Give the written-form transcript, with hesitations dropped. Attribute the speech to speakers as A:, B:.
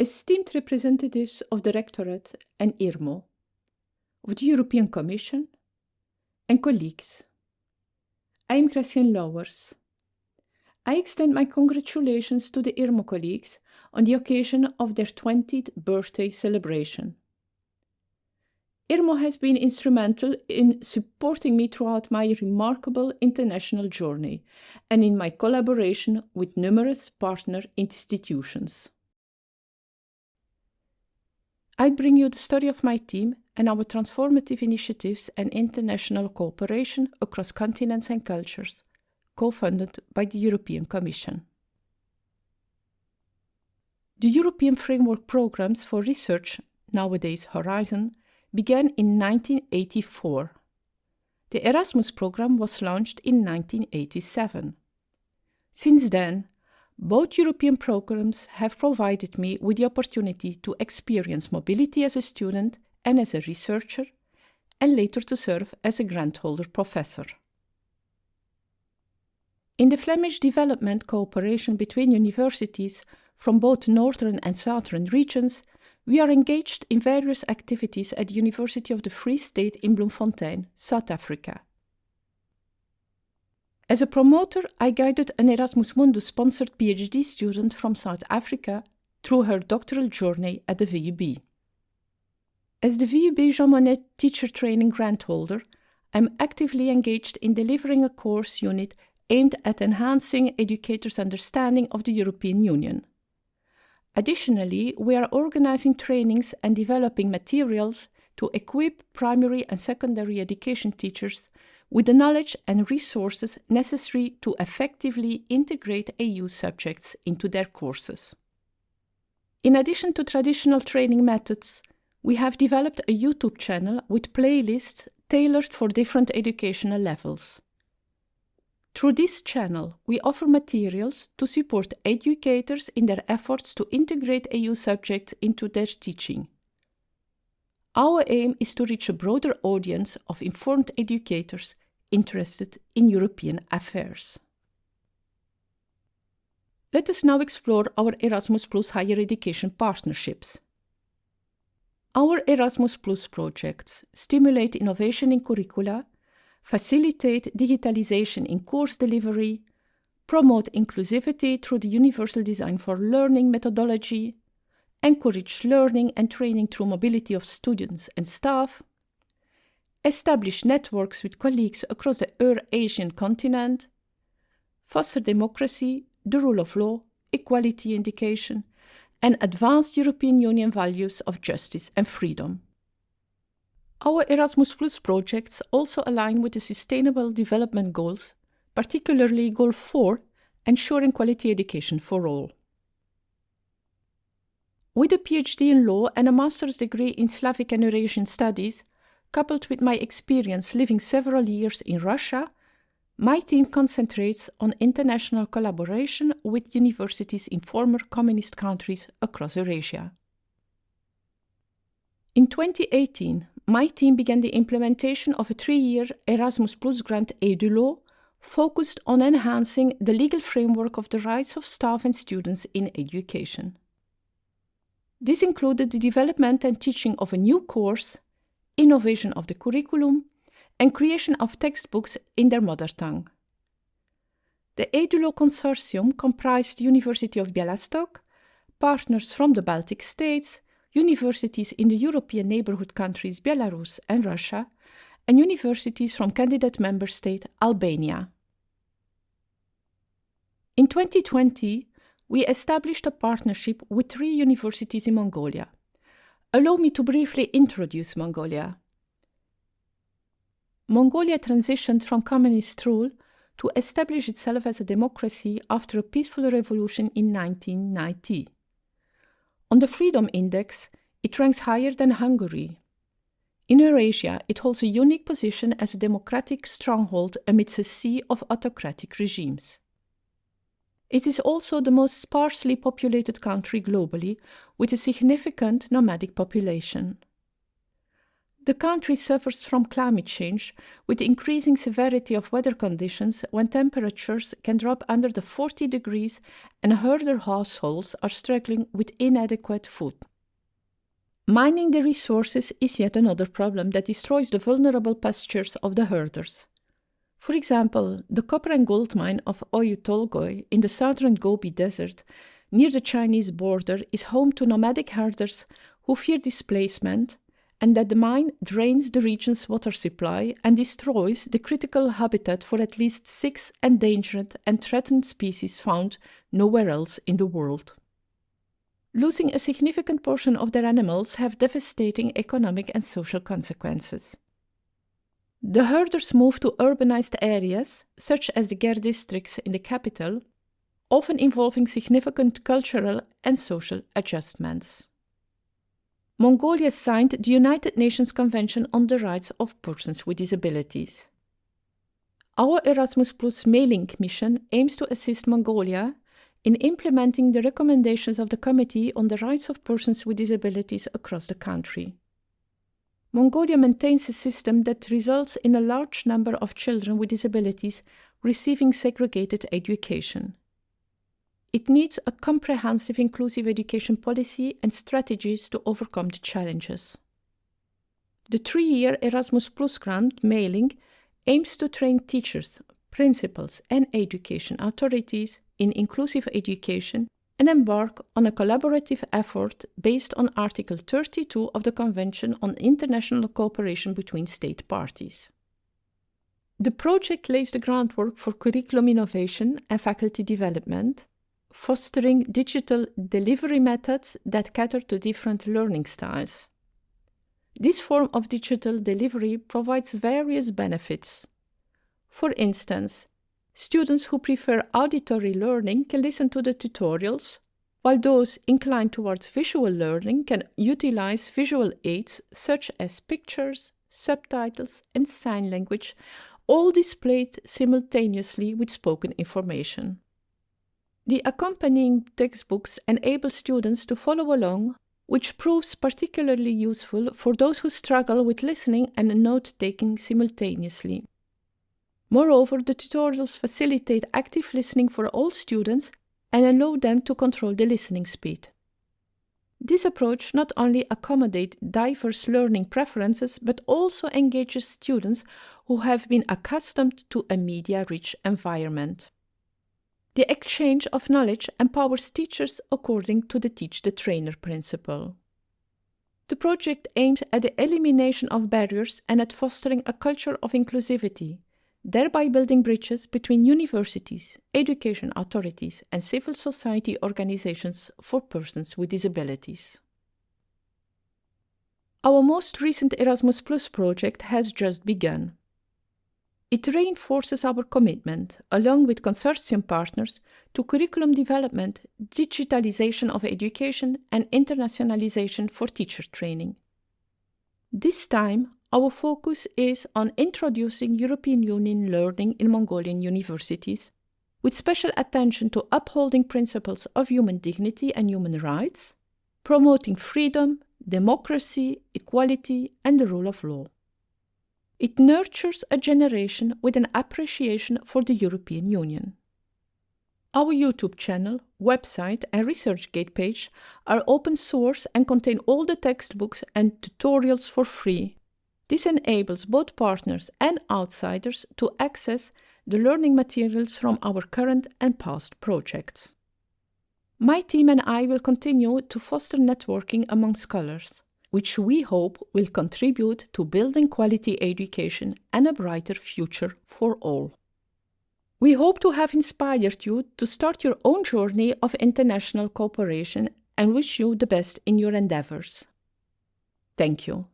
A: esteemed representatives of the Rectorate and IRMO, of the European Commission, and colleagues. I am Gracienne Lauwers. I extend my congratulations to the IRMO colleagues on the occasion of their 20th birthday celebration. IRMO has been instrumental in supporting me throughout my remarkable international journey and in my collaboration with numerous partner institutions. I bring you the story of my team and our transformative initiatives and international cooperation across continents and cultures, co-funded by the European Commission. The European Framework Programs for Research, nowadays Horizon, began in 1984. The Erasmus program was launched in 1987. Since then, both European programs have provided me with the opportunity to experience mobility as a student and as a researcher, and later to serve as a grant-holder professor. In the Flemish development cooperation between universities from both northern and southern regions, we are engaged in various activities at the University of the Free State in Bloemfontein, South Africa. As a promoter, I guided an Erasmus Mundus-sponsored PhD student from South Africa through her doctoral journey at the VUB. As the VUB Jean Monnet teacher training grant holder, I am actively engaged in delivering a course unit aimed at enhancing educators' understanding of the European Union. Additionally, we are organizing trainings and developing materials to equip primary and secondary education teachers with the knowledge and resources necessary to effectively integrate EU subjects into their courses. In addition to traditional training methods, we have developed a YouTube channel with playlists tailored for different educational levels. Through this channel, we offer materials to support educators in their efforts to integrate EU subjects into their teaching. Our aim is to reach a broader audience of informed educators interested in European affairs. Let us now explore our Erasmus Plus higher education partnerships. Our Erasmus Plus projects stimulate innovation in curricula, facilitate digitalization in course delivery, promote inclusivity through the universal design for learning methodology, encourage learning and training through mobility of students and staff, establish networks with colleagues across the Eurasian continent, foster democracy, the rule of law, equality in education, and advance European Union values of justice and freedom. Our Erasmus Plus projects also align with the Sustainable Development Goals, particularly Goal 4, ensuring quality education for all. With a PhD in law and a master's degree in Slavic and Eurasian studies, coupled with my experience living several years in Russia, my team concentrates on international collaboration with universities in former communist countries across Eurasia. In 2018, my team began the implementation of a 3-year Erasmus Plus grant EduLAw focused on enhancing the legal framework of the rights of staff and students in education. This included the development and teaching of a new course, innovation of the curriculum, and creation of textbooks in their mother tongue. The EduLAw Consortium comprised the University of Białystok, partners from the Baltic states, universities in the European neighborhood countries Belarus and Russia, and universities from candidate member state Albania. In 2020, we established a partnership with 3 universities in Mongolia. Allow me to briefly introduce Mongolia. Mongolia transitioned from communist rule to establish itself as a democracy after a peaceful revolution in 1990. On the Freedom Index, it ranks higher than Hungary. In Eurasia, it holds a unique position as a democratic stronghold amidst a sea of autocratic regimes. It is also the most sparsely populated country globally, with a significant nomadic population. The country suffers from climate change, with increasing severity of weather conditions when temperatures can drop under the 40 degrees and herder households are struggling with inadequate food. Mining the resources is yet another problem that destroys the vulnerable pastures of the herders. For example, the copper and gold mine of Oyu Tolgoi in the southern Gobi Desert, near the Chinese border, is home to nomadic herders who fear displacement, and that the mine drains the region's water supply and destroys the critical habitat for at least 6 endangered and threatened species found nowhere else in the world. Losing a significant portion of their animals have devastating economic and social consequences. The herders move to urbanized areas, such as the Ger districts in the capital, often involving significant cultural and social adjustments. Mongolia signed the United Nations Convention on the Rights of Persons with Disabilities. Our Erasmus Plus mailing mission aims to assist Mongolia in implementing the recommendations of the Committee on the Rights of Persons with Disabilities across the country. Mongolia maintains a system that results in a large number of children with disabilities receiving segregated education. It needs a comprehensive inclusive education policy and strategies to overcome the challenges. The 3-year Erasmus Plus grant mailing aims to train teachers, principals, and education authorities in inclusive education and embark on a collaborative effort based on Article 32 of the Convention on International Cooperation between State Parties. The project lays the groundwork for curriculum innovation and faculty development, fostering digital delivery methods that cater to different learning styles. This form of digital delivery provides various benefits. For instance, students who prefer auditory learning can listen to the tutorials, while those inclined towards visual learning can utilize visual aids such as pictures, subtitles, and sign language, all displayed simultaneously with spoken information. The accompanying textbooks enable students to follow along, which proves particularly useful for those who struggle with listening and note-taking simultaneously. Moreover, the tutorials facilitate active listening for all students and allow them to control the listening speed. This approach not only accommodates diverse learning preferences, but also engages students who have been accustomed to a media-rich environment. The exchange of knowledge empowers teachers according to the Teach the Trainer principle. The project aims at the elimination of barriers and at fostering a culture of inclusivity, thereby building bridges between universities, education authorities, and civil society organizations for persons with disabilities. Our most recent Erasmus Plus project has just begun. It reinforces our commitment, along with consortium partners, to curriculum development, digitalization of education, and internationalization for teacher training. This time, our focus is on introducing European Union learning in Mongolian universities, with special attention to upholding principles of human dignity and human rights, promoting freedom, democracy, equality, and the rule of law. It nurtures a generation with an appreciation for the European Union. Our YouTube channel, website, and ResearchGate page are open source and contain all the textbooks and tutorials for free. This enables both partners and outsiders to access the learning materials from our current and past projects. My team and I will continue to foster networking among scholars, which we hope will contribute to building quality education and a brighter future for all. We hope to have inspired you to start your own journey of international cooperation and wish you the best in your endeavors. Thank you.